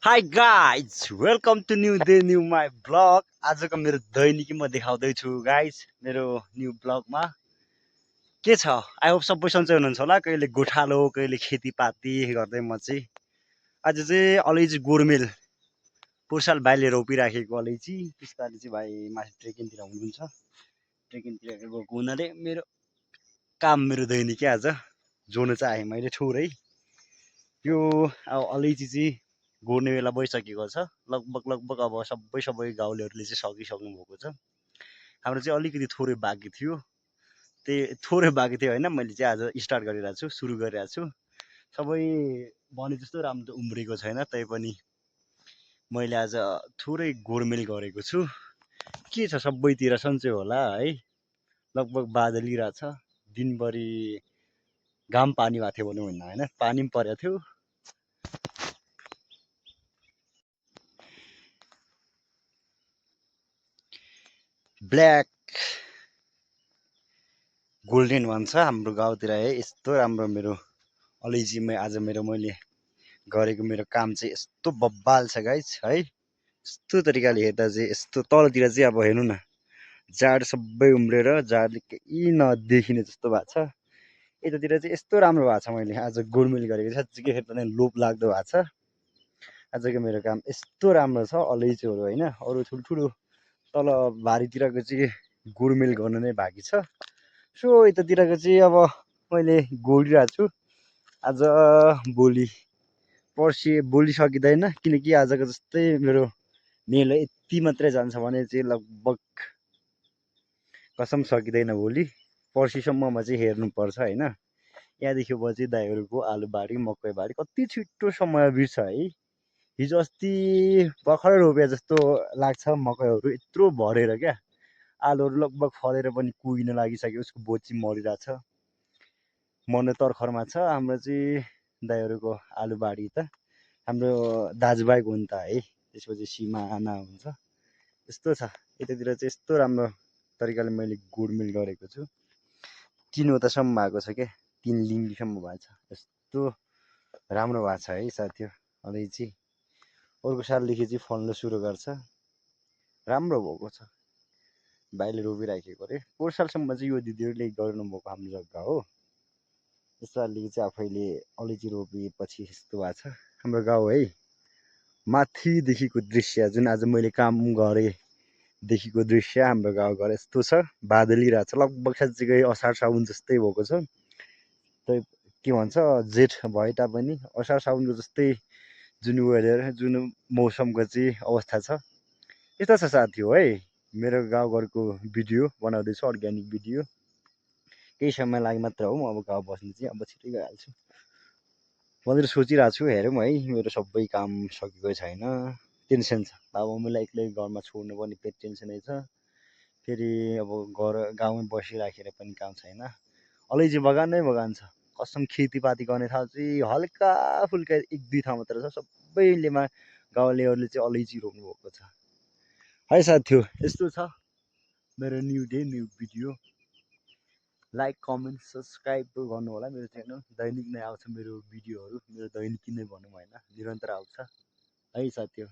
High guys welcome to new day new my blog. आजको मेरो दैनिकी म देखाउँदैछु गाइज मेरो न्यू ब्लगमा के छ। आई होप सबै सन्चै हुनुहुन्छ होला। कहिले गोठालो कहिले खेतीपाती गर्दै म चाहिँ आज चाहिँ अलैँची गोर्मेल पोर्साल भाइले रोपिराखेको अलैँची। त्यसपालि चाहिँ भाइ माथि ट्रेकिङतिर हुनुहुन्छ। ट्रेकिङतिर गएको हुनाले मेरो काम मेरो दैनिकी आज जोड्न चाहिँ आएँ मैले ठुरै। यो अब अलैँची चाहिँ गोड्ने बेला भइसकेको छ। लगभग अब सबै गाउँलेहरूले चाहिँ सकिसक्नु भएको छ। हाम्रो चाहिँ अलिकति थोरै बाँकी थियो। त्यही थोरै बाँकी थियो होइन, मैले चाहिँ आज स्टार्ट गरिरहेको छु, सुरु गरिरहेको छु। सबै भने जस्तो राम्रो उम्रेको छैन, तैपनि मैले आज थोरै गोडमेल गरेको छु। के छ सबैतिर सन्चै होला है। लगभग बादलिरहेछ। दिनभरि घाम पानी भएको थियो भनौँ होइन, पानी पनि परेको थियो। ब्ल्याक गोल्डेन भन्छ हाम्रो गाउँतिर है। यस्तो राम्रो मेरो अलैँचीमा आज मैले गरेको मेरो काम चाहिँ यस्तो बब्बाल छ गाइस है। यस्तो तरिकाले हेर्दा चाहिँ यस्तो तलतिर चाहिँ अब हेर्नु न, जाड सबै उम्रेर जाडले केही नदेखिने जस्तो भएको छ। यतातिर चाहिँ यस्तो राम्रो भएको छ। मैले आज गोडमेल गरेको साँच्चीकै हेर्दा नै लोभ लाग्दो भएको छ। आजको मेरो काम यस्तो राम्रो छ अलैँचीहरू होइन। अरू ठुल्ठुलो तल भारीतिरको चाहिँ गोडमेल गर्नु नै बाँकी छ। सो यतातिरको चाहिँ अब मैले गोडिरहेको छु। आज भोलि पर्सि भोलि सकिँदैन, किनकि आजको जस्तै मेरो मेल यति मात्रै जान्छ भने चाहिँ लगभग कसम सकिँदैन। भोलि पर्सिसम्ममा चाहिँ हेर्नुपर्छ होइन। यहाँदेखि पछि दाइहरूको आलुबारी मकैबारी कति छिटो समय बिर्छ है। हिजो अस्ति भर्खरै रोपे जस्तो लाग्छ मकैहरू यत्रो भरेर क्या। आलुहरू लगभग फलेर पनि कुहिन लागिसक्यो, उसको बोट चाहिँ मरिरहेछ, मर्ने तर्खरमा छ। हाम्रो चाहिँ दाइहरूको आलुबारी त हाम्रो दाजुभाइको हुन् त है। त्यसपछि सिमाना हुन्छ, यस्तो छ। यतातिर चाहिँ यस्तो राम्रो तरिकाले मैले गोडमेल गरेको छु। 3 वटासम्म भएको छ क्या, 3 लिङ्गीसम्म भएको छ। यस्तो राम्रो भएको छ है साथी अलैँची। अर्को सालदेखि चाहिँ फल्न सुरु गर्छ। राम्रो भएको छ, भाइले रोपिराखेको अरे। पोहोर सालसम्म चाहिँ यो दिदीहरूले गर्नुभएको हाम्रो जग्गा हो। यसपालि चाहिँ आफैले अलैँची रोपेपछि यस्तो भएको छ हाम्रो गाउँ है। माथिदेखिको दृश्य जुन आज मैले काम गरेदेखिको दृश्य हाम्रो गाउँघर यस्तो छ। बादली रहेछ, लगभग साँच्चीकै असार साउन जस्तै भएको छ। तै के भन्छ जेठ भए तापनि असार साउनको जस्तै जुन वेदर जुन मौसमको चाहिँ अवस्था छ यस्तो छ साथी हो है। मेरो गाउँघरको भिडियो बनाउँदैछु, अर्ग्यानिक भिडियो। केही समय लागि मात्र हो, म अब गाउँ बस्नु चाहिँ अब छिटै गइहाल्छु भनेर सोचिरहेको छु। हेरौँ है, मेरो सबै काम सकेको छैन, टेन्सन छ। बाबुआमालाई एक्लै घरमा छोड्नु पनि फेरि टेन्सनै छ। फेरि अब गाउँमै बसिराखेर पनि काम छैन। अलैँची बगान नै बगान छ कसम। खेतीपाती गर्ने ठाउँ चाहिँ हल्का फुल्का 1-2 ठाउँ मात्र छ। सबैलेमा गाउँलेहरूले चाहिँ अलैँची रोप्नु भएको छ है साथी हो। यस्तो छ मेरो new day new video. Like comment subscribe गर्नु होला मेरो च्यानल। दैनिक नै आउँछ मेरो भिडियोहरू, मेरो दैनिकी नै भनौँ होइन, निरन्तर आउँछ है साथी हो।